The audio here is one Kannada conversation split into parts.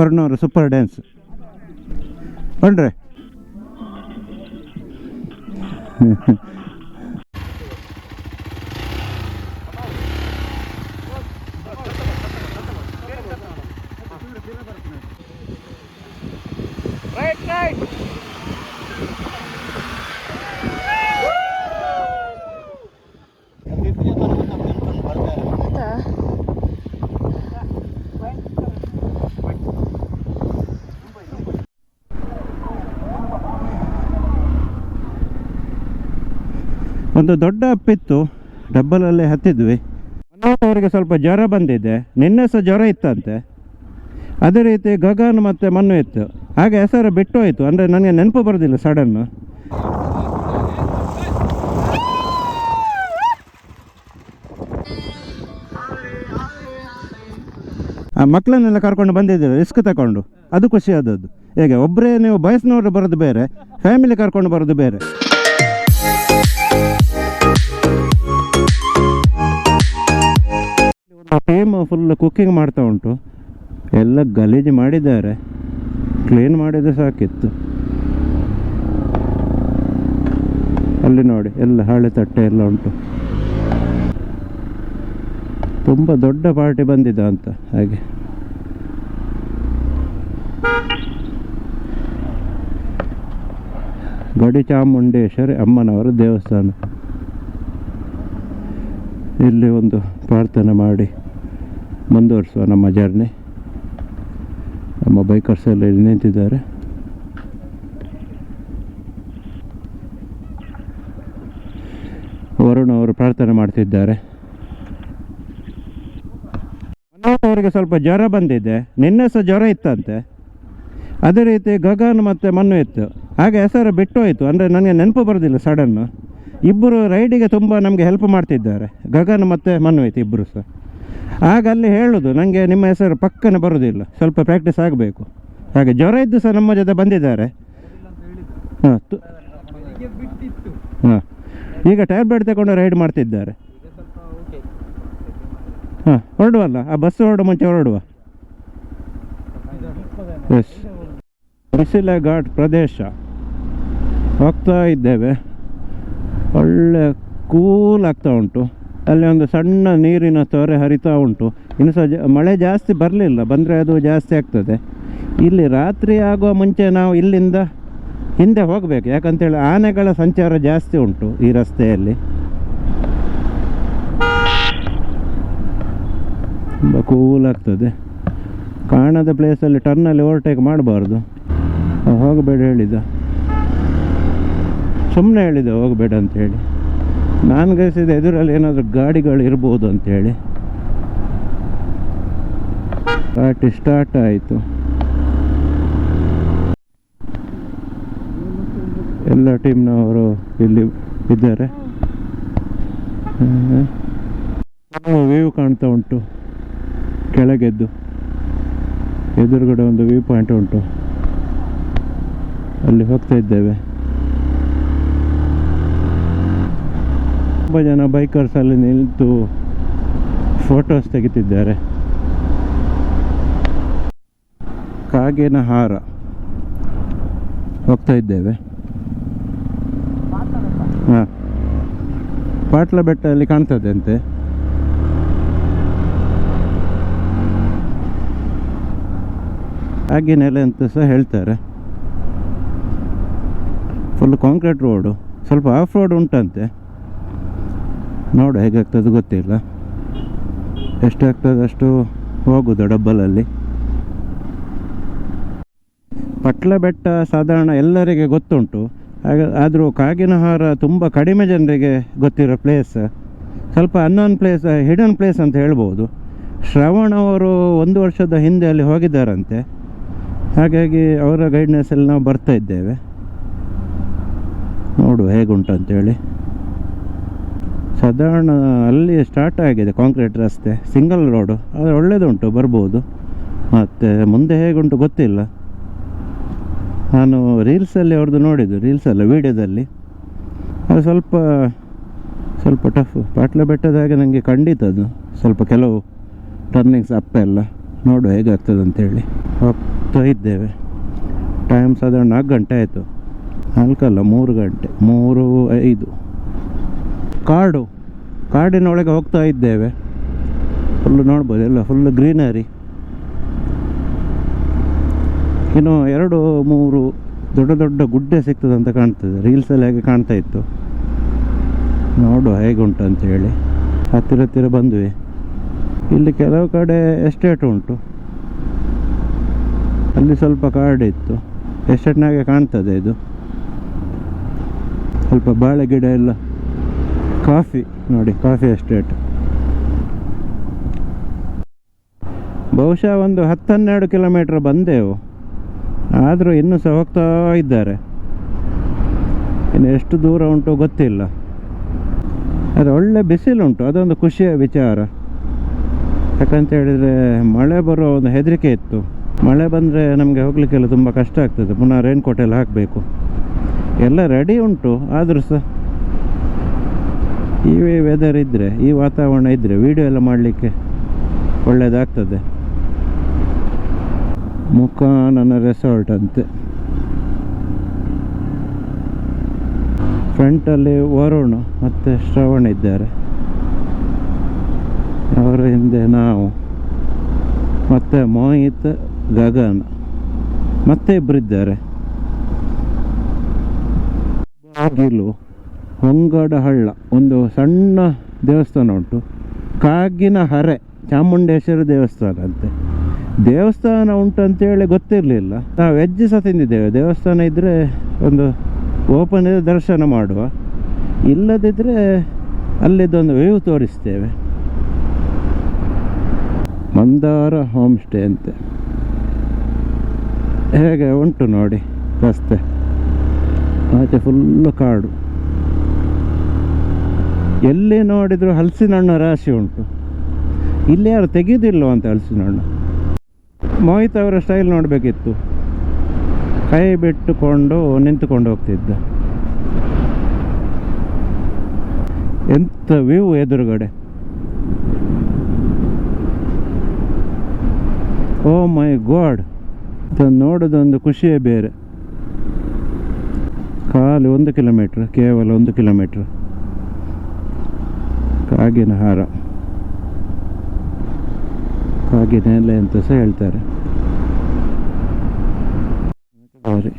ವರ್ಣವರು ಸೂಪರ್ ಡ್ಯಾನ್ಸ್ ಬನ್ರಿ. ಒಂದು ದೊಡ್ಡ ಅಪ್ಪಿತ್ತು, ಡಬ್ಬಲಲ್ಲಿ ಹತ್ತಿದ್ವಿ. ಅವರಿಗೆ ಸ್ವಲ್ಪ ಜ್ವರ ಬಂದಿದೆ, ನಿನ್ನೆ ಸಹ ಜ್ವರ ಇತ್ತಂತೆ. ಅದೇ ರೀತಿ ಗಗನ್ ಮತ್ತು ಮಣ್ಣು ಇತ್ತು. ಹಾಗೆ ಹೆಸರು ಬಿಟ್ಟು ಹೋಯಿತು, ಅಂದರೆ ನನಗೆ ನೆನಪು ಬರೋದಿಲ್ಲ ಸಡನ್ನು. ಆ ಮಕ್ಕಳನ್ನೆಲ್ಲ ಕರ್ಕೊಂಡು ಬಂದಿದ್ದೀರ ರಿಸ್ಕ್ ತಗೊಂಡು, ಅದು ಖುಷಿ ಆದದ್ದು. ಹೇಗೆ ಒಬ್ಬರೇ ನೀವು ಬಯಸ್ನವರು ಬರೋದು ಬೇರೆ, ಫ್ಯಾಮಿಲಿ ಕರ್ಕೊಂಡು ಬರೋದು ಬೇರೆ. ಟೀಮ್ ಫುಲ್ ಕುಕ್ಕಿಂಗ್ ಮಾಡ್ತಾ ಉಂಟು. ಎಲ್ಲ ಗಲೀಜು ಮಾಡಿದ್ದಾರೆ, ಕ್ಲೀನ್ ಮಾಡಿದರೆ ಸಾಕಿತ್ತು. ಅಲ್ಲಿ ನೋಡಿ ಎಲ್ಲ ಹಳೆ ತಟ್ಟೆ ಎಲ್ಲ ಉಂಟು. ತುಂಬ ದೊಡ್ಡ ಪಾರ್ಟಿ ಬಂದಿದೆ ಅಂತ. ಹಾಗೆ ಗಡಿ ಚಾಮುಂಡೇಶ್ವರಿ ಅಮ್ಮನವರ ದೇವಸ್ಥಾನ. ಇಲ್ಲಿ ಒಂದು ಪ್ರಾರ್ಥನೆ ಮಾಡಿ ಮುಂದುವರಿಸುವ ನಮ್ಮ ಜರ್ನಿ. ನಮ್ಮ ಬೈಕರ್ಸ್ ಎಲ್ಲ ಇಲ್ಲಿ ನಿಂತಿದ್ದಾರೆ. ವರುಣ್ ಅವರು ಪ್ರಾರ್ಥನೆ ಮಾಡ್ತಿದ್ದಾರೆ. ಅವರಿಗೆ ಸ್ವಲ್ಪ ಜ್ವರ ಬಂದಿದೆ, ನಿನ್ನೆ ಸಹ ಜ್ವರ ಇತ್ತಂತೆ. ಅದೇ ರೀತಿ ಗಗನ್ ಮತ್ತು ಮಣ್ಣು ಇತ್ತು. ಹಾಗೆ ಹೆಸರು ಬಿಟ್ಟು ಹೋಯಿತು, ಅಂದರೆ ನನಗೆ ನೆನಪು ಬರೋದಿಲ್ಲ ಸಡನ್ನು. ಇಬ್ಬರು ರೈಡಿಗೆ ತುಂಬ ನಮಗೆ ಹೆಲ್ಪ್ ಮಾಡ್ತಿದ್ದಾರೆ, ಗಗನ್ ಮತ್ತು ಮಣ್ಣು ಇತ್ತು ಇಬ್ಬರು ಸಹ. ಆಗ ಅಲ್ಲಿ ಹೇಳೋದು ನನಗೆ ನಿಮ್ಮ ಹೆಸರು ಪಕ್ಕನೆ ಬರೋದಿಲ್ಲ, ಸ್ವಲ್ಪ ಪ್ರಾಕ್ಟೀಸ್ ಆಗಬೇಕು. ಹಾಗೆ ಜ್ವರ ಇದ್ದು ಸಹ ನಮ್ಮ ಜೊತೆ ಬಂದಿದ್ದಾರೆ. ಹಾಂ ಹಾಂ, ಈಗ ಟ್ಯಾಬ್ಲೆಟ್ ತಗೊಂಡು ರೈಡ್ ಮಾಡ್ತಿದ್ದಾರೆ. ಹಾಂ, ಹೊರಡುವಲ್ಲ, ಆ ಬಸ್ ಹೊರಡುವ ಮುಂಚೆ ಹೊರಡುವ. ಎಸ್, ಬಿಸಿಲ ಘಾಟ್ ಪ್ರದೇಶ ಹೋಗ್ತಾ ಇದ್ದೇವೆ. ಒಳ್ಳೆ ಕೂಲ್ ಆಗ್ತಾ ಉಂಟು. ಅಲ್ಲಿ ಒಂದು ಸಣ್ಣ ನೀರಿನ ತೊರೆ ಹರಿತಾ ಉಂಟು. ಇನ್ನು ಸಹ ಮಳೆ ಜಾಸ್ತಿ ಬರಲಿಲ್ಲ, ಬಂದರೆ ಅದು ಜಾಸ್ತಿ ಆಗ್ತದೆ. ಇಲ್ಲಿ ರಾತ್ರಿ ಆಗುವ ಮುಂಚೆ ನಾವು ಇಲ್ಲಿಂದ ಹಿಂದೆ ಹೋಗಬೇಕು, ಯಾಕಂತೇಳಿ ಆನೆಗಳ ಸಂಚಾರ ಜಾಸ್ತಿ ಉಂಟು ಈ ರಸ್ತೆಯಲ್ಲಿ. ತುಂಬ ಕೂಲ್ ಆಗ್ತದೆ. ಕಾಣದ ಪ್ಲೇಸಲ್ಲಿ ಟರ್ನಲ್ಲಿ ಓವರ್ಟೇಕ್ ಮಾಡಬಾರ್ದು. ಹೋಗಬೇಡ ಹೇಳಿದ, ಸುಮ್ಮನೆ ಹೇಳಿದೆ ಹೋಗಬೇಡ ಅಂಥೇಳಿ. ನಾನು ಗ್ರಹಿಸಿದೆ ಎದುರಲ್ಲಿ ಏನಾದರೂ ಗಾಡಿಗಳು ಇರ್ಬೋದು ಅಂಥೇಳಿ. ಪಾರ್ಟಿ ಸ್ಟಾರ್ಟ್ ಆಯಿತು. ಎಲ್ಲ ಟೀಮ್ನವರು ಇಲ್ಲಿ ಇದ್ದಾರೆ. ವ್ಯೂ ಕಾಣ್ತಾ ಉಂಟು ಕೆಳಗೆದ್ದು. ಎದುರುಗಡೆ ಒಂದು ವ್ಯೂ ಪಾಯಿಂಟ್ ಉಂಟು, ಅಲ್ಲಿ ಹೋಗ್ತಾ ಇದ್ದೇವೆ. ತುಂಬ ಜನ ಬೈಕರ್ಸ್ ಅಲ್ಲಿ ನಿಂತು ಫೋಟೋಸ್ ತೆಗಿತಿದ್ದಾರೆ. ಕಾಗಿನ ಹಾರ ಹೋಗ್ತಾ ಇದ್ದೇವೆ. ಹಾಂ, ಪಾಟ್ಲ ಬೆಟ್ಟ ಅಲ್ಲಿ ಕಾಣ್ತದೆ ಅಂತೆ. ಆಗಿನೆಲೆ ಅಂತ ಸಹ ಹೇಳ್ತಾರೆ. ಫುಲ್ ಕಾಂಕ್ರೀಟ್ ರೋಡು, ಸ್ವಲ್ಪ ಆಫ್ ರೋಡ್ ಉಂಟಂತೆ. ನೋಡು ಹೇಗಾಗ್ತದೆ ಗೊತ್ತಿಲ್ಲ. ಎಷ್ಟಾಗ್ತದೆ ಅಷ್ಟು ಹೋಗೋದು ಡಬ್ಬಲಲ್ಲಿ. ಪಟ್ಲ ಬೆಟ್ಟ ಸಾಧಾರಣ ಎಲ್ಲರಿಗೆ ಗೊತ್ತುಂಟು, ಆದರೂ ಕಾಗಿನಹಾರ ತುಂಬ ಕಡಿಮೆ ಜನರಿಗೆ ಗೊತ್ತಿರೋ ಪ್ಲೇಸ್. ಸ್ವಲ್ಪ ಅನ್ನೋನ್ ಪ್ಲೇಸ್, ಹಿಡನ್ ಪ್ಲೇಸ್ ಅಂತ ಹೇಳ್ಬೋದು. ಶ್ರವಣ್ ಅವರು 1 ವರ್ಷದ ಹಿಂದೆ ಅಲ್ಲಿ ಹೋಗಿದ್ದಾರಂತೆ. ಹಾಗಾಗಿ ಅವರ ಗೈಡ್ನೆಸ್ಸಲ್ಲಿ ನಾವು ಬರ್ತಾ ಇದ್ದೇವೆ. ನೋಡು ಹೇಗುಂಟು ಅಂತೇಳಿ. ಸಾಧಾರಣ ಅಲ್ಲಿ ಸ್ಟಾರ್ಟ್ ಆಗಿದೆ ಕಾಂಕ್ರೀಟ್ ರಸ್ತೆ, ಸಿಂಗಲ್ ರೋಡು. ಅದು ಒಳ್ಳೆಯದುಂಟು, ಬರ್ಬೋದು. ಮತ್ತು ಮುಂದೆ ಹೇಗುಂಟು ಗೊತ್ತಿಲ್ಲ. ನಾನು ರೀಲ್ಸಲ್ಲಿ ಅವ್ರದ್ದು ನೋಡಿದ್ದು, ರೀಲ್ಸಲ್ಲ ವೀಡಿಯೋದಲ್ಲಿ. ಅದು ಸ್ವಲ್ಪ ಟಫ್. ಪಾಟ್ಲ ಬೆಟ್ಟದ ಹಾಗೆ ನನಗೆ ಖಂಡಿತ ಅದು ಸ್ವಲ್ಪ ಕೆಲವು ಟರ್ನಿಂಗ್ಸ್ ಅಪ್ ಎಲ್ಲ. ನೋಡು ಹೇಗಾಗ್ತದೆ ಅಂತೇಳಿ. ಹೋಗ್ತಾ ಇದ್ದೇವೆ. ಟೈಮ್ ಸಾಧಾರಣ 4 ಗಂಟೆ ಆಯಿತು. 4 ಅಲ್ಲ 3 ಗಂಟೆ, 3:05. ಕಾಡಿನೊಳಗೆ ಹೋಗ್ತಾ ಇದ್ದೇವೆ. ಫುಲ್ಲು ನೋಡ್ಬೋದು, ಎಲ್ಲ ಫುಲ್ಲು ಗ್ರೀನರಿ. ಇನ್ನು 2-3 ದೊಡ್ಡ ದೊಡ್ಡ ಗುಡ್ಡೆ ಸಿಗ್ತದೆ ಅಂತ ಕಾಣ್ತದೆ. ರೀಲ್ಸಲ್ಲಿ ಹೇಗೆ ಕಾಣ್ತಾ ಇತ್ತು. ನೋಡು ಹೇಗುಂಟು ಅಂತೇಳಿ. ಹತ್ತಿರ ಬಂದ್ವಿ. ಇಲ್ಲಿ ಕೆಲವು ಕಡೆ ಎಸ್ಟೇಟ್ ಉಂಟು, ಅಲ್ಲಿ ಸ್ವಲ್ಪ ಕಾಡಿತ್ತು. ಎಸ್ಟೇಟ್ನಾಗೆ ಕಾಣ್ತದೆ ಇದು. ಸ್ವಲ್ಪ ಬಾಳೆ ಗಿಡ ಎಲ್ಲ. ಕಾಫಿ ನೋಡಿ, ಕಾಫಿ ಎಸ್ಟೇಟ್. ಬಹುಶಃ ಒಂದು 10-12 ಕಿಲೋಮೀಟ್ರ್ ಬಂದೆವು, ಆದರೂ ಇನ್ನೂ ಸಹ ಹೋಗ್ತಾ ಇದ್ದಾರೆ. ಇನ್ನು ಎಷ್ಟು ದೂರ ಉಂಟು ಗೊತ್ತಿಲ್ಲ. ಅದು ಒಳ್ಳೆ ಬಿಸಿಲುಂಟು, ಅದೊಂದು ಖುಷಿಯ ವಿಚಾರ. ಯಾಕಂತ ಹೇಳಿದರೆ ಮಳೆ ಬರೋ ಒಂದು ಹೆದರಿಕೆ ಇತ್ತು. ಮಳೆ ಬಂದರೆ ನಮಗೆ ಹೋಗಲಿಕ್ಕೆಲ್ಲ ತುಂಬ ಕಷ್ಟ ಆಗ್ತದೆ. ಪುನಃ ರೈನ್ಕೋಟ್ ಎಲ್ಲ ಹಾಕಬೇಕು. ಎಲ್ಲ ರೆಡಿ ಉಂಟು, ಆದರೂ ಸಹ ಈ ವೆದರ್ ಇದ್ದರೆ, ಈ ವಾತಾವರಣ ಇದ್ದರೆ ವೀಡಿಯೋ ಎಲ್ಲ ಮಾಡಲಿಕ್ಕೆ ಒಳ್ಳೆಯದಾಗ್ತದೆ. ಮುಖಾನನ ರೆಸಾರ್ಟ್ ಅಂತೆ. ಫ್ರಂಟಲ್ಲಿ ವರುಣ್ ಮತ್ತು ಶ್ರವಣ್ ಇದ್ದಾರೆ, ಅವರ ಹಿಂದೆ ನಾವು, ಮತ್ತು ಮೋಹಿತ್, ಗಗನ್, ಮತ್ತೆ ಇಬ್ಬರಿದ್ದಾರೆ. ಬಾಗಿಲು ಹೊಂಗಡ ಹಳ್ಳ, ಒಂದು ಸಣ್ಣ ದೇವಸ್ಥಾನ ಉಂಟು. ಕಾಗಿನ ಹರೆ ಚಾಮುಂಡೇಶ್ವರಿ ದೇವಸ್ಥಾನ ಅಂತೆ. ದೇವಸ್ಥಾನ ಉಂಟು ಅಂತೇಳಿ ಗೊತ್ತಿರಲಿಲ್ಲ. ನಾವು ವೆಜ್ ಸಹ ತಿಂದಿದ್ದೇವೆ. ದೇವಸ್ಥಾನ ಇದ್ದರೆ ಒಂದು ಓಪನ್ ಇದೆ, ದರ್ಶನ ಮಾಡುವ. ಇಲ್ಲದಿದ್ದರೆ ಅಲ್ಲಿದ್ದೊಂದು ವ್ಯೂ ತೋರಿಸ್ತೇವೆ. ಮಂದಾರ ಹೋಮ್ ಸ್ಟೇ ಅಂತೆ. ಹೇಗೆ ಉಂಟು ನೋಡಿ ರಸ್ತೆ. ಆಚೆ ಫುಲ್ಲು ಕಾಡು. ಎಲ್ಲಿ ನೋಡಿದರೂ ಹಲಸಿನ ಹಣ್ಣು ರಾಶಿ ಉಂಟು. ಇಲ್ಲಿ ಯಾರು ತೆಗೆಯೋದಿಲ್ಲೋ ಅಂತ ಹಲಸಿನ ಹಣ್ಣು. ಮೋಹಿತ್ ಅವರ ಸ್ಟೈಲ್ ನೋಡಬೇಕಿತ್ತು. ಕೈ ಬಿಟ್ಟುಕೊಂಡು ನಿಂತುಕೊಂಡು ಹೋಗ್ತಿದ್ದ. ಎಂಥ ವ್ಯೂ ಎದುರುಗಡೆ. ಓ ಮೈ ಗಾಡ್, ಇದನ್ನು ನೋಡೋದೊಂದು ಖುಷಿಯೇ ಬೇರೆ. ಖಾಲಿ 1 ಕಿಲೋಮೀಟ್ರ್, ಕೇವಲ 1 ಕಿಲೋಮೀಟ್ರ್. ಕಾಗಿನ ಹಾರ, ಕಾಗಿನ ಎಲೆ ಅಂತ ಸಹ ಹೇಳ್ತಾರೆ. ಸಾರಿ,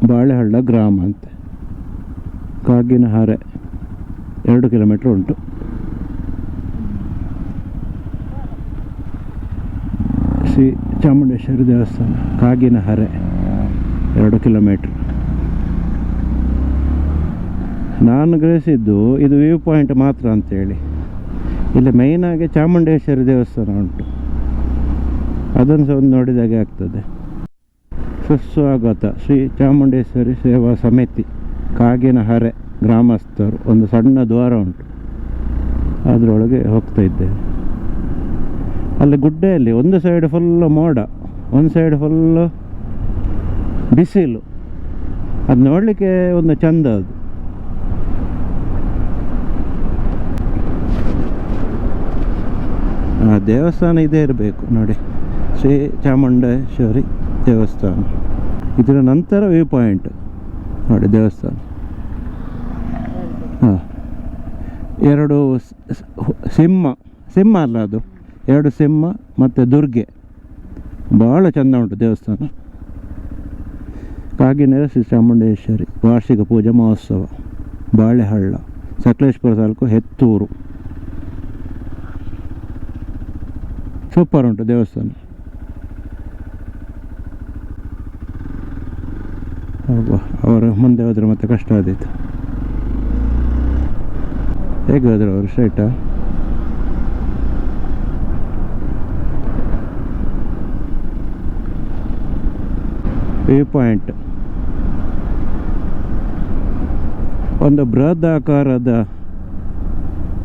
ಬಾಳೆಹಳ್ಳ ಗ್ರಾಮ ಅಂತೆ. ಕಾಗಿನ ಹಾರೆ 2 ಕಿಲೋಮೀಟ್ರ್ ಉಂಟು. ಶ್ರೀ ಚಾಮುಂಡೇಶ್ವರಿ ದೇವಸ್ಥಾನ, ಕಾಗಿನ ಹರೆ 2 ಕಿಲೋಮೀಟ್ರ್. ನಾನು ಗ್ರಹಿಸಿದ್ದು ಇದು ವ್ಯೂ ಪಾಯಿಂಟ್ ಮಾತ್ರ ಅಂತೇಳಿ. ಇಲ್ಲಿ ಮೇಯ್ನಾಗಿ ಚಾಮುಂಡೇಶ್ವರಿ ದೇವಸ್ಥಾನ ಉಂಟು, ಅದನ್ನು ಸಹ ಒಂದು ನೋಡಿದಾಗೆ ಆಗ್ತದೆ. ಸುಸ್ವಾಗತ ಶ್ರೀ ಚಾಮುಂಡೇಶ್ವರಿ ಸೇವಾ ಸಮಿತಿ, ಕಾಗಿನ ಹರೆ ಗ್ರಾಮಸ್ಥರು. ಒಂದು ಸಣ್ಣ ದ್ವಾರ ಉಂಟು, ಅದರೊಳಗೆ ಹೋಗ್ತಾ ಇದ್ದೇವೆ. ಅಲ್ಲಿ ಗುಡ್ಡೆಯಲ್ಲಿ ಒಂದು ಸೈಡ್ ಫುಲ್ಲು ಮೋಡ, ಒಂದು ಸೈಡ್ ಫುಲ್ಲು ಬಿಸಿಲು. ಅದು ನೋಡಲಿಕ್ಕೆ ಒಂದು ಚಂದ. ಅದು ಆ ದೇವಸ್ಥಾನ ಇದೇ ಇರಬೇಕು ನೋಡಿ, ಶ್ರೀ ಚಾಮುಂಡೇಶ್ವರಿ ದೇವಸ್ಥಾನ. ಇದರ ನಂತರ ವ್ಯೂ ಪಾಯಿಂಟ್ ನೋಡಿ, ದೇವಸ್ಥಾನ. ಹಾಂ, 2 ಸಿಂಹ ಅಲ್ಲ, ಅದು 2 ಸಿಂಹ ಮತ್ತು ದುರ್ಗೆ. ಭಾಳ ಚೆಂದ ಉಂಟು ದೇವಸ್ಥಾನ. ಕಾಗಿನೆಲೆ ಶ್ರೀ ಚಾಮುಂಡೇಶ್ವರಿ ವಾರ್ಷಿಕ ಪೂಜಾ ಮಹೋತ್ಸವ, ಬಾಳೆಹಳ್ಳ, ಸಕಲೇಶಪುರ ತಾಲೂಕು, ಹೆತ್ತೂರು. ಸೂಪರ್ ಉಂಟು ದೇವಸ್ಥಾನ. ಅವರ ಮುಂದೆ ಹೋದರೆ ಮತ್ತೆ ಕಷ್ಟ ಆದೀತು. ಹೇಗೆ ಹೋದರು ಅವರು? ಸ್ಟ್ರೈಟಾ? View point. ಒಂದು ಬೃಹದಾಕಾರದ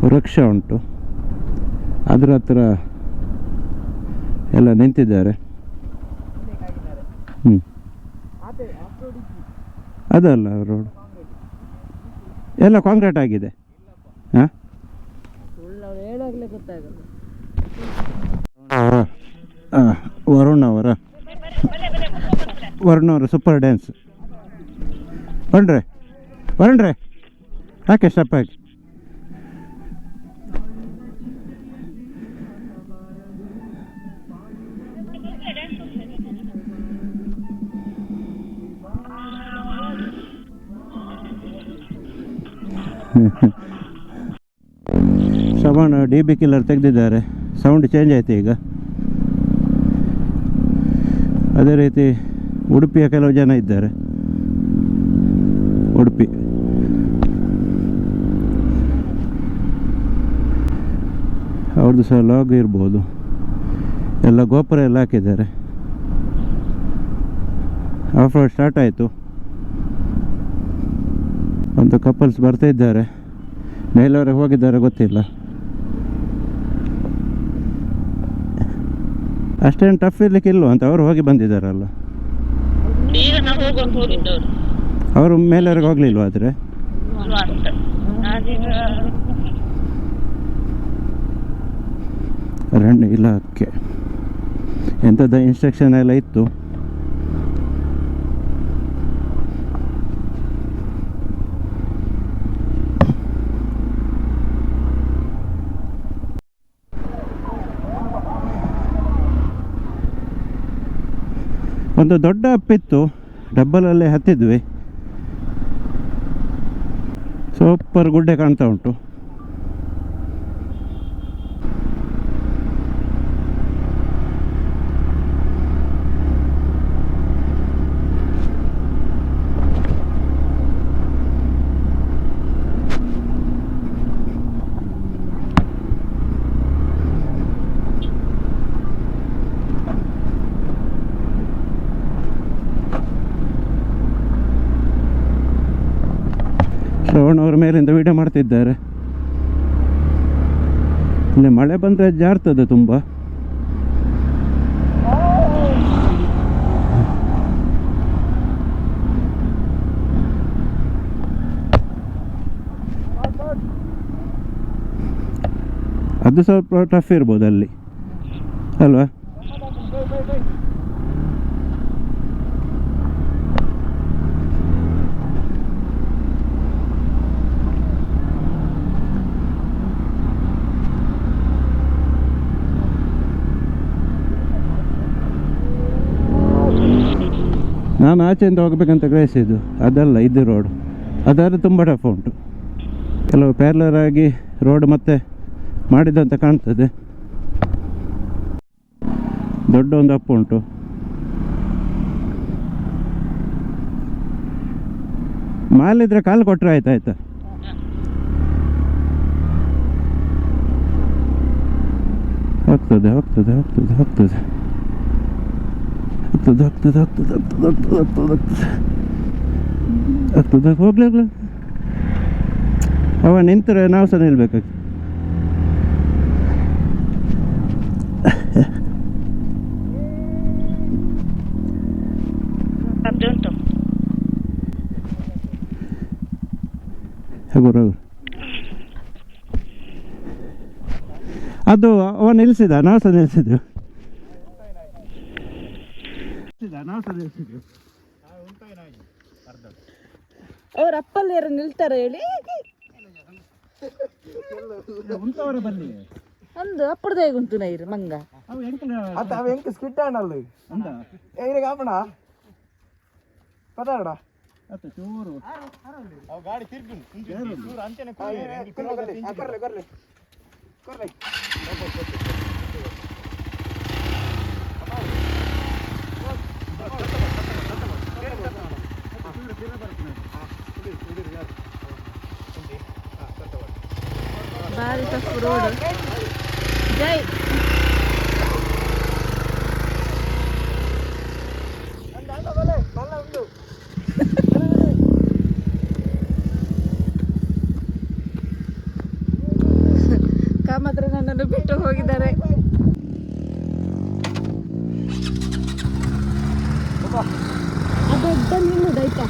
ವೃಕ್ಷ ಉಂಟು, ಅದರ ಹತ್ರ ಎಲ್ಲ ನಿಂತಿದ್ದಾರೆ. ಅದಲ್ಲ ರೋಡ್ ಎಲ್ಲ ಕಾಂಕ್ರೀಟ್ ಆಗಿದೆ. ಹಾಂ, ವರುಣ್ ಅವರ ಸೂಪರ್ ಡ್ಯಾನ್ಸ್. ಬರಣ್ರೆ ಹಾಕಿ ಸ್ಟೆಪ್ ಹಾಕಿ. ಶ್ರವಣ್ DB ಕಿಲ್ಲರ್ ತೆಗೆದಿದ್ದಾರೆ, ಸೌಂಡ್ ಚೇಂಜ್ ಆಯಿತು ಈಗ. ಅದೇ ರೀತಿ ಉಡುಪಿಯ ಕೆಲವು ಜನ ಇದ್ದಾರೆ. ಉಡುಪಿ ಅವ್ರದ್ದು ಸಹ ಲಾಗ್ ಇರ್ಬೋದು. ಎಲ್ಲ ಗೋಪುರ ಎಲ್ಲ ಹಾಕಿದ್ದಾರೆ. ಆಫ್ ರೋಡ್ ಸ್ಟಾರ್ಟ್ ಆಯಿತು. ಒಂದು ಕಪಲ್ಸ್ ಬರ್ತಾ ಇದ್ದಾರೆ, ಮೇಲವರೆಗೆ ಹೋಗಿದ್ದಾರೆ ಗೊತ್ತಿಲ್ಲ. ಅಷ್ಟೇನು ಟಫ್ ಇರ್ಲಿಕ್ಕೆ ಇಲ್ವ ಅಂತ ಅವರು ಹೋಗಿ ಬಂದಿದ್ದಾರಲ್ಲ. ಅವರು ಮೇಲವರೆಗೆ ಹೋಗ್ಲಿಲ್ವ? ಆದರೆ ಅರಣ್ಯ ಇಲಾಖೆ ಎಂಥದ್ದು ಇನ್ಸ್ಟ್ರಕ್ಷನ್ ಎಲ್ಲ ಇತ್ತು. ಒಂದು ದೊಡ್ಡ ಅಪ್ಪಿತ್ತು, ಡಬ್ಬಲಲ್ಲೇ ಹತ್ತಿದ್ವಿ. ಸೂಪರ್ ಗುಡ್ಡೆ ಕಾಣ್ತಾ ಉಂಟು. ಶ್ರವಣ್ ಅವರ ಮೇಲಿಂದ ವಿಡಿಯೋ ಮಾಡ್ತಿದ್ದಾರೆ. ಇಲ್ಲಿ ಮಳೆ ಬಂದರೆ ಜಾರ್ತದೆ ತುಂಬ. ಅದು ಸ್ವಲ್ಪ ಟಫ್ ಇರ್ಬೋದು ಅಲ್ಲಿ ಅಲ್ವಾ? ನಾನು ಆಚೆಯಿಂದ ಹೋಗ್ಬೇಕಂತ ಗ್ರಹಿಸಿದ್ದು ಅದಲ್ಲ, ಇದು ರೋಡ್ ಅದಾದರೆ ತುಂಬ ಟಫ್ ಉಂಟು. ಕೆಲವು ಪ್ಯಾರ್ಲರ್ ಆಗಿ ರೋಡ್ ಮತ್ತೆ ಮಾಡಿದಂತ ಕಾಣ್ತದೆ. ದೊಡ್ಡ ಒಂದು ಅಪ್ ಉಂಟು. ಮಾಲಿದ್ರೆ ಕಾಲು ಕೊಟ್ಟರೆ ಆಯ್ತಾಯ್ತಾ. ಹೋಗ್ತದೆ ಹೋಗ್ತದೆ ಹೋಗ್ತದೆ ಹೋಗ್ತದೆ ಹೋಗ್ತದೆ ಹೋಗ್ತದೆ ಹೋಗ್ತದೆ ಹೋಗ್ತದೆ ಹೋಗ್ತದೆ ಆಗ್ತದೆ ಹೋಗ್ಲಿ ಹೋಗ್ಲಿ. ಅವ ನಿಂತರೆ ನಾವು ಸಹ ನಿಲ್ಬೇಕಾಗ್ತದೆ. ಅದು ಅವ ನಿಲ್ಲಿಸಿದ, ನಾವು ಸಹ ನಿಲ್ಲಿಸಿದ್ವಿ. ಅವ್ರ ಅಪ್ಪಲ್ಲಿ ಯಾರು ನಿಲ್ತಾರೆ ಹೇಳಿ ಒಂದು ಅಪ್ಪಡದೇ ಉಂಟು ನೈರು ಮಂಗ ಭಾರಿ ಟಫ್ ರೋಡ್. ಜೈ ಕಾಮತ್ರ ನನ್ನನ್ನು ಬಿಟ್ಟು ಹೋಗಿದ್ದಾರೆ. ಅದು ನಿಲ್ಲುದಾಯ್ತಾ?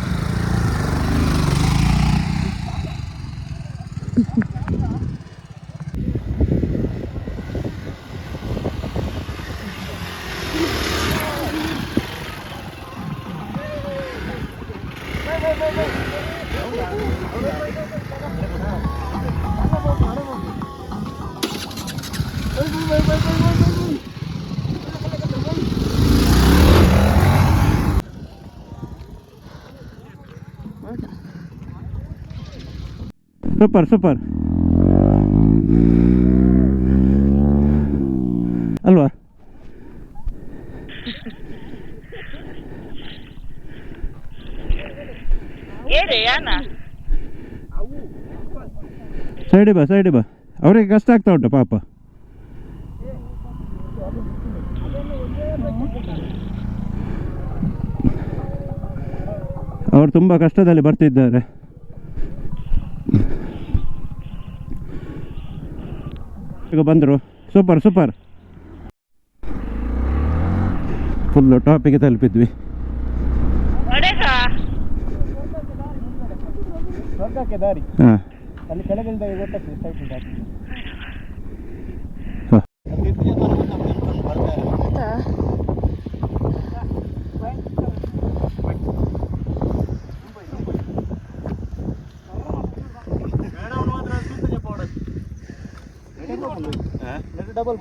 ಸೂಪರ್ ಸೂಪರ್ ಅಲ್ವಾ? ಸೈಡಿ ಬಾ ಅವ್ರಿಗೆ ಕಷ್ಟ ಆಗ್ತಾ ಉಂಟು ಪಾಪ. ಅವರು ತುಂಬ ಕಷ್ಟದಲ್ಲಿ ಬರ್ತಿದ್ದಾರೆ. ಈಗ ಬಂದರು. Super super full ಟಾಪಿಗೆ ತಲುಪಿದ್ವಿ. ಹಾಂ ಅಲ್ಲಿ ಕೆಳಗಿಂದ ಗೊತ್ತಾಗ್ತದೆ ಸೈಟ್ ಡಬಲ್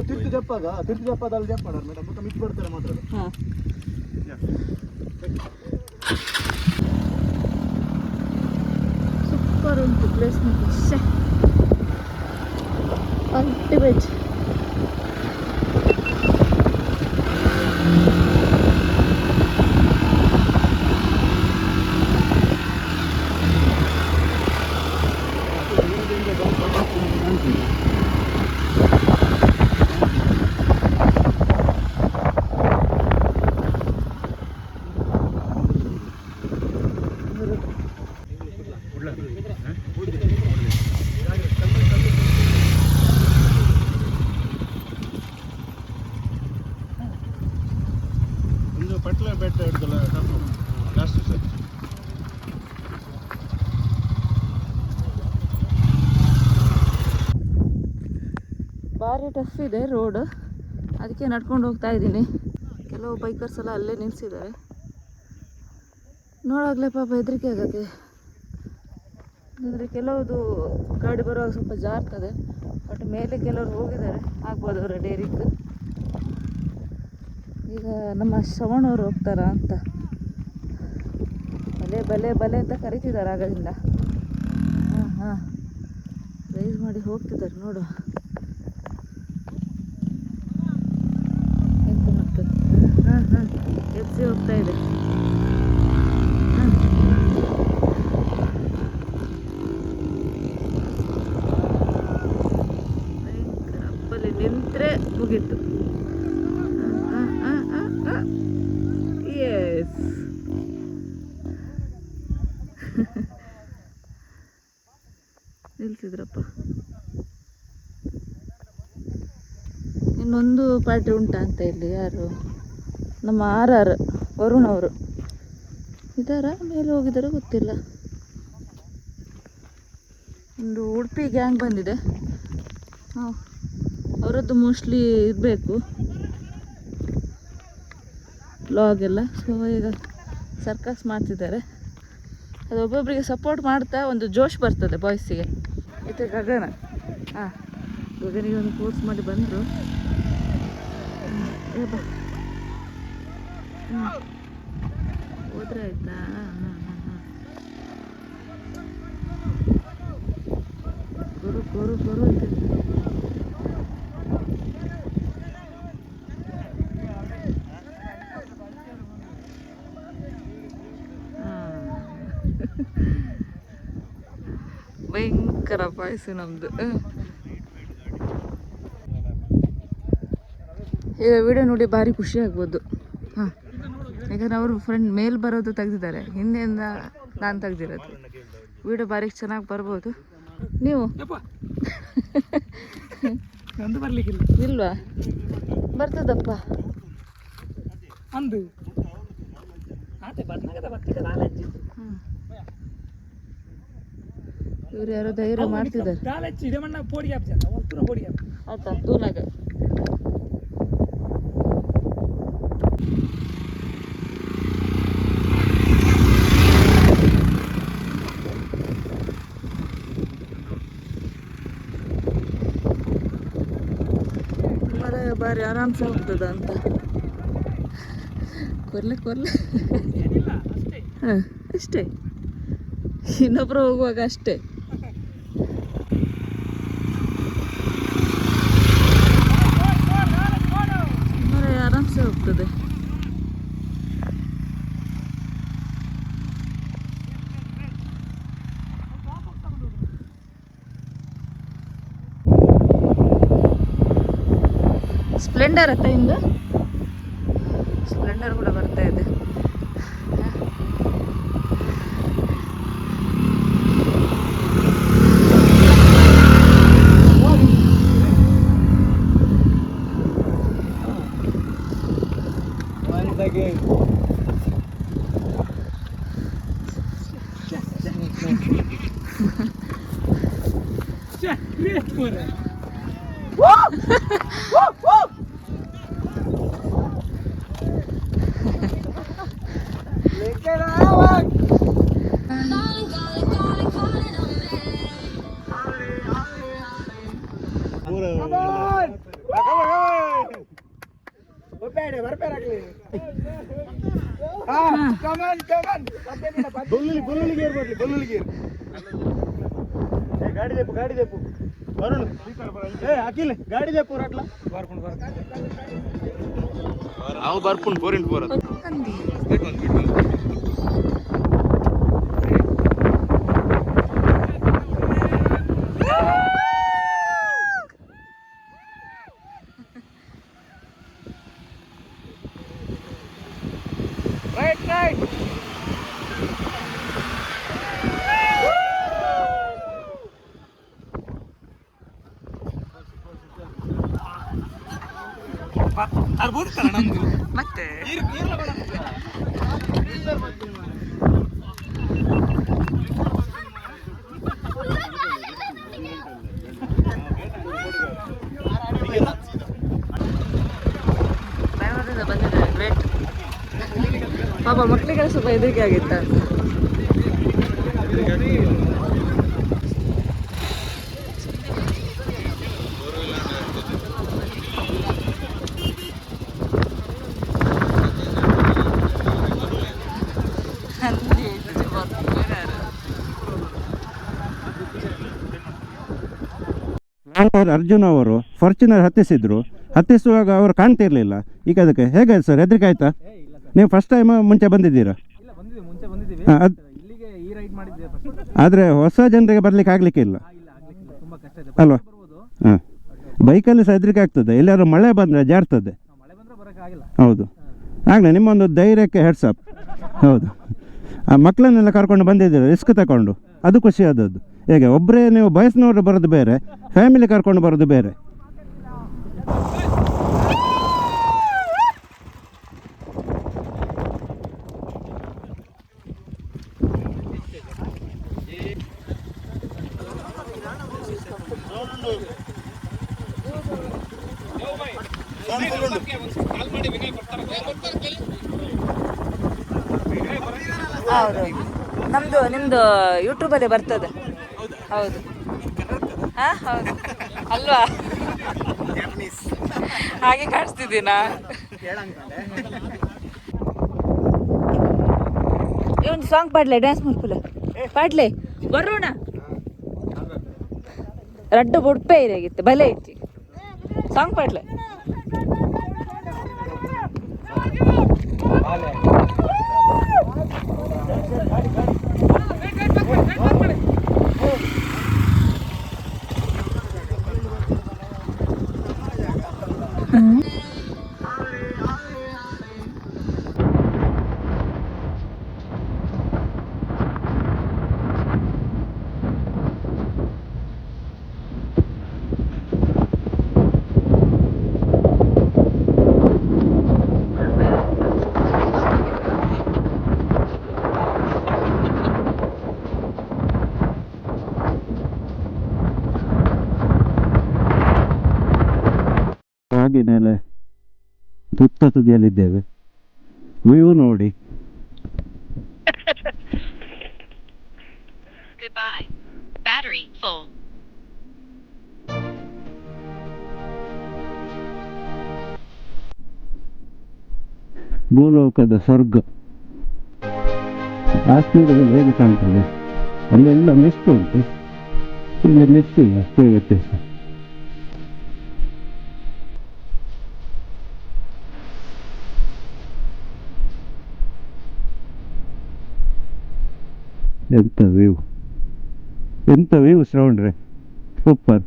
ತಿರ್ತು ಜಪ್ಪಾದಲ್ಲಿ ಜಪ್ಪ ಮೇಡಮ್ ಮತ್ತೆ ಮಿಸ್ ಕೊಡ್ತಾರೆ ಮಾತ್ರ. ಸೂಪರ್ ಉಂಟು ಪ್ಲೇಸ್ ನೋಡಿ, ಅಲ್ಟಿಮೇಟ್. ಪಟ್ಲ ಬೆಟ್ಟ ಹಿಡ್ದಲ್ಲ ಲಾಸ್ಟ್ ಸರ್. ಭಾರಿ ಟಫ್ ಇದೆ ರೋಡ್, ಅದಕ್ಕೆ ನಡ್ಕೊಂಡು ಹೋಗ್ತಾ ಇದ್ದೀನಿ. ಕೆಲವು ಬೈಕರ್ಸ್ ಎಲ್ಲ ಅಲ್ಲೇ ನಿಲ್ಲಿಸಿದ್ದಾರೆ. ನೋಡಾಗಲೇ ಪಾಪ ಹೆದರಿಕೆ ಆಗುತ್ತೆ. ಅಂದರೆ ಕೆಲವುದು ಗಾಡಿ ಬರುವಾಗ ಸ್ವಲ್ಪ ಜಾರ್ತದೆ, ಬಟ್ ಮೇಲೆ ಕೆಲವರು ಹೋಗಿದ್ದಾರೆ, ಆಗ್ಬೋದು ಅವರ ಡೇರಿಗೆ. ಈಗ ನಮ್ಮ ಶ್ರವಣವ್ರು ಹೋಗ್ತಾರಾ ಅಂತ ಬಲೆ ಬಲೆ ಬಲೆ ಅಂತ ಕರಿತಿದ್ದಾರೆ ಆಗದಿಂದ. ಹಾಂ ರೈಸ್ ಮಾಡಿ ಹೋಗ್ತಿದ್ದಾರೆ. ನೋಡು ಎಂತ ಮಾಡ್ತಾರೆ. ಎಫ್ಸಿ ಹೋಗ್ತಾ ಇದೆ. ಭಯಂಕರ ಅಪ್ಪಲ್ಲಿ ನಿಂತರೆ ಮುಗೀತು. ಎಸ್ ನಿಲ್ಸಿದ್ರಪ್ಪ. ಇನ್ನೊಂದು ಪಾರ್ಟಿ ಉಂಟಾ ಅಂತ ಇಲ್ಲಿ. ಯಾರು? ನಮ್ಮ RR ವರುಣ್ ಅವರು ಇದ್ದಾರಾ, ಮೇಲೆ ಹೋಗಿದ್ದಾರೆ ಗೊತ್ತಿಲ್ಲ. ಒಂದು ಉಡುಪಿ ಗ್ಯಾಂಗ್ ಬಂದಿದೆ. ಹಾಂ, ಅವರದ್ದು ಮೋಸ್ಟ್ಲಿ ಇರಬೇಕು ಬ್ಲಾಗ್ ಎಲ್ಲ. ಸೊ ಈಗ ಸರ್ಕಸ್ ಮಾಡ್ತಿದ್ದಾರೆ. ಅದು ಒಬ್ಬೊಬ್ಬರಿಗೆ ಸಪೋರ್ಟ್ ಮಾಡ್ತಾ ಒಂದು ಜೋಶ್ ಬರ್ತದೆ ಬಾಯ್ಸಿಗೆ. ಮತ್ತು ಗಗನ, ಹಾಂ, ಗಗನಿಗೆ ಒಂದು ಕೋರ್ಸ್ ಮಾಡಿ ಬಂದರು. ಬಾ, ಹೋದ್ರೆ ಆಯ್ತಾ? ಗುರು ಗುರು ಗುರು ಅಂತ. ಭಯಂಕರ ಪಾಯಸ ನಮ್ಮದು. ಈಗ ವಿಡಿಯೋ ನೋಡಿ ಭಾರಿ ಖುಷಿ ಆಗ್ಬೋದು. ಹಾಂ, ಯಾಕಂದರೆ ಅವರು ಫ್ರೆಂಡ್ ಮೇಲ್ ಬರೋದು ತೆಗ್ದಿದ್ದಾರೆ, ಹಿಂದೆಯಿಂದ ನಾನು ತೆಗ್ದಿರೋದು. ವಿಡಿಯೋ ಭಾರಿ ಚೆನ್ನಾಗಿ ಬರ್ಬೋದು. ನೀವು ಬರ್ಲಿಕ್ಕಿಲ್ಲ ಇಲ್ವಾ? ಬರ್ತದಪ್ಪ. ಅಂದು ಇವ್ರು ಯಾರೋ ಧೈರ್ಯ ಮಾಡ್ತಿದ್ದಾರೆ. ಆಯ್ತಾ ತೂನಾಗ ಬಾರಿ ಆರಾಮ್ಸೆ ಹೋಗ್ತದ ಅಂತ. ಕೊರ್ಲೆ ಹಾಂ ಅಷ್ಟೇ, ಇನ್ನೊಬ್ರು ಹೋಗುವಾಗ ಅಷ್ಟೇ. ಆರಾಮ್ಸೆ ಹೋಗ್ತದೆ. ಸ್ಪ್ಲೆಂಡರ್ ಅತ್ತ ಇಂದು, ಸ್ಪ್ಲೆಂಡರ್ ಕೂಡ ಬರ್ತಾ ಇದೆ. ಗಾಡಿ ದೇಪು ಬರೋಣ ಅಖಿಲ್ ಗಾಡಿ ದೇಪು ಅಟ್ಲ ಅವು ಬರ್ಪುಂಡು 4x4 ರೈಟ್ ಮತ್ತೆ ಬೆಂಗಳೂರಿಂದ ಬಂದಿದ್ದಾರೆ, ಗ್ರೇಟ್. ಪಾಪ ಮಕ್ಕಳಿಗೆಲ್ಲ ಸ್ವಲ್ಪ ಹೆದರಿಕೆ ಆಗಿತ್ತ. ಅರ್ಜುನ್ ಅವರು ಫಾರ್ಚುನರ್ ಹತ್ತಿಸುವಾಗ ಅವರು ಕಾಣ್ತಿರ್ಲಿಲ್ಲ. ಈಗ ಅದಕ್ಕೆ ಹೇಗೆ ಸರ್, ಹೆದರಿಕೆ ಆಯ್ತಾ? ನೀವು ಫಸ್ಟ್ ಟೈಮ್ ಮುಂಚೆ ಬಂದಿದ್ದೀರಾ? ಆದರೆ ಹೊಸ ಜನರಿಗೆ ಬರ್ಲಿಕ್ಕೆ ಆಗ್ಲಿಕ್ಕಿಲ್ಲ ಅಲ್ವಾ? ಹಾಂ, ಬೈಕಲ್ಲಿ ಸಹ ಹೆದರಿಕೆ ಆಗ್ತದೆ. ಎಲ್ಲಾದ್ರೂ ಮಳೆ ಬಂದರೆ ಜಾರ್ತದೆ. ಹೌದು, ಆಗಲೇ ನಿಮ್ಮೊಂದು ಧೈರ್ಯಕ್ಕೆ ಹೆಡ್ಸಪ್. ಹೌದು, ಆ ಮಕ್ಕಳನ್ನೆಲ್ಲ ಕರ್ಕೊಂಡು ಬಂದಿದ್ದೀರ, ರಿಸ್ಕ್ ತಗೊಂಡು, ಅದು ಖುಷಿ ಆದದ್ದು. ಹೇಗೆ ಒಬ್ಬರೇ ನೀವು ಬಯಸ್ನವರು ಬರೋದು ಬೇರೆ, ಫ್ಯಾಮಿಲಿ ಕರ್ಕೊಂಡು ಬರೋದು ಬೇರೆ. ಹೌದು, ನಿಮ್ದು ಯೂಟ್ಯೂಬಲ್ಲಿ ಬರ್ತದೆ. ಹೌದು, ಹಾಂ ಹೌದು ಅಲ್ವಾ? ಹಾಗೆ ಕಾಣಿಸ್ತಿದ್ದೀನಾ? ಒಂದು ಸಾಂಗ್ ಪಾಡ್ಲೆ, ಡ್ಯಾನ್ಸ್ ಮಾಡ್ಕೊಲೆ ಪಾಡ್ಲೆ ಬರೋಣ. ರಡ್ಡು ಬೊಡ್ಪೆ ಇರಾಗಿತ್ತು, ಬಲೆ ಐತಿ, ಸಾಂಗ್ ಪಾಡ್ಲೆ. ಹಾಗೆಯೇ ತುತ್ತ ತುದಿಯಲ್ಲಿದ್ದೇವೆ, ವ್ಯೂ ನೋಡಿ. Goodbye. Battery full. ಭೂಲೋಕದ ಸ್ವರ್ಗ. ಕಾಶ್ಮೀರದಲ್ಲಿ ಹೇಗೆ ಕಾಣ್ತದೆ ಅಲ್ಲೆಲ್ಲ ಮಿಸ್ಟ್ ಉಂಟು, ಇಲ್ಲಿ ಮಿಸ್ಟ್ ಇಲ್ಲ, ಅಷ್ಟೇ ವ್ಯತ್ಯಾಸ. ಎಂತ ವ್ಯೂ ಶ್ರವಣ್ರೆ, ಸೂಪರ್.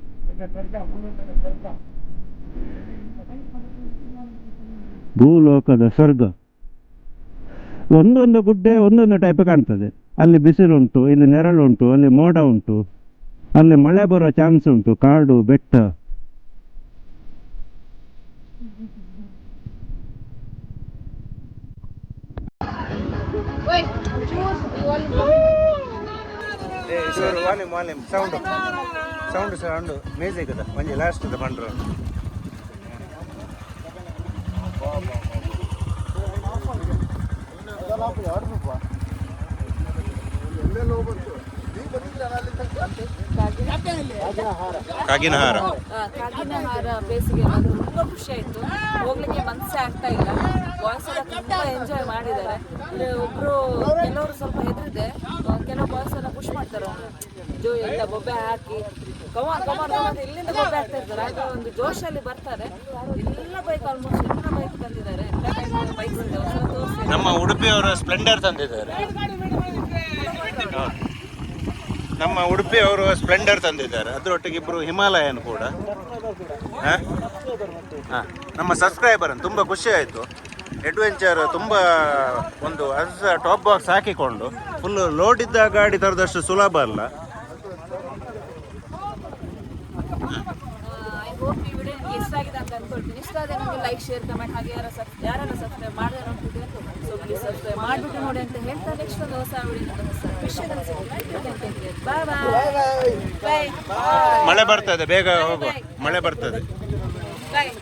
ಭೂಲೋಕದ ಸ್ವರ್ಗ. ಒಂದೊಂದು ಗುಡ್ಡೆ ಒಂದೊಂದು ಟೈಪ್ ಕಾಣ್ತದೆ. ಅಲ್ಲಿ ಬಿಸಿಲುಂಟು, ಇಲ್ಲಿ ನೆರಳುಂಟು, ಅಲ್ಲಿ ಮೋಡ ಉಂಟು, ಅಲ್ಲಿ ಮಳೆ ಬರೋ ಚಾನ್ಸ್ ಉಂಟು, ಕಾಡು ಬೆಟ್ಟ. ಸೌಂಡ್ ಮ್ಯೂಸಿಕ್ ಅದ ಮಂಜಿ ಲಾಸ್ಟ್ ಅದ ಬಂಡ್ರ ಕಾಗಿನಹಾರ ಬೇಸಿಗೆ ತುಂಬಾ ಖುಷಿ ಆಯ್ತು. ಹೋಗ್ಲಿಕ್ಕೆ ಮನಸ್ಸೇ ಆಗ್ತಾ ಇಲ್ಲ. ಬಾಯ್ಸ್ ಎಲ್ಲ ತುಂಬಾ ಎಂಜಾಯ್ ಮಾಡಿದ್ದಾರೆ. ಒಬ್ರು ಕೆಲವರು ಸ್ವಲ್ಪ ಹೆದರಿದೆ, ಕೆಲವು ಬಾಯ್ಸ್ ಎಲ್ಲ ಖುಷಿ ಮಾಡ್ತಾರೆ. ಜೋ ಎಲ್ಲ ಬೊಬ್ಬೆ ಹಾಕಿ ಕಮಾನ್ ಇಲ್ಲಿಂದ ಬೊಬ್ಬೆ ಹಾಕ್ತಾ ಇರ್ತಾರೆ. ಆಗ ಒಂದು ಜೋಶಲ್ಲಿ ಬರ್ತಾರೆ. ಎಲ್ಲ ಬೈಕ್ ಆಲ್ಮೋಸ್ಟ್ ಎಲ್ಲ ಬೈಕ್ ತಂದಿದ್ದಾರೆ. ಬೈಕ್ಸ್ ಇದೆ. ನಮ್ಮ ಉಡುಪಿಯವರ ಸ್ಪ್ಲೆಂಡರ್ ತಂದಿದ್ದಾರೆ. ಅದರೊಟ್ಟಿಗೆ ಇಬ್ಬರು ಹಿಮಾಲಯನ್ ಕೂಡ. ನಮ್ಮ ಸಬ್ಸ್ಕ್ರೈಬರ್ ತುಂಬ ಖುಷಿ ಆಯಿತು. ಅಡ್ವೆಂಚರ್ ತುಂಬ ಒಂದು ಟಾಪ್ ಬಾಕ್ಸ್ ಹಾಕಿಕೊಂಡು ಫುಲ್ಲು ಲೋಡ್ ಇದ್ದ ಗಾಡಿ ತರದಷ್ಟು ಸುಲಭ ಅಲ್ಲ. ಐ ಹೋಪ್ ಈ ವಿಡಿಯೋ ನಿಮಗೆ ಇಷ್ಟ ಆಗಿದೆ ಅಂತ ಅಂದ್ಕೊಳ್ತೀನಿ. ಇಷ್ಟ ಆದರೆ ನಮಗೆ ಲೈಕ್, ಶೇರ್, ಕಮೆಂಟ್ ಹಾಗೆ ಯಾರೆಲ್ಲ ಸಬ್ಸ್ಕ್ರೈಬ್ ಮಾಡದೆ ನೋಡ್ತಿದ್ರೆ ಸೊ ಪ್ಲೀಸ್ ಸಬ್ಸ್ಕ್ರೈಬ್ ಮಾಡಿಬಿಟ್ಟು ನೋಡಿ ಅಂತ ಹೇಳ್ತಾ ನೆಕ್ಸ್ಟ್ ಒಂದು ಹೊಸ ವಿಡಿಯೋ ಹೊಸ ವಿಷಯದಲ್ಲಿ ಸಿಗ್ತೀನಿ. ಬಾಯ್ ಬಾಯ್. ಮಳೆ ಬರ್ತದೆ, ಬೇಗ ಹೋಗುವ, ಮಳೆ ಬರ್ತದೆ. ಬಾಯ್.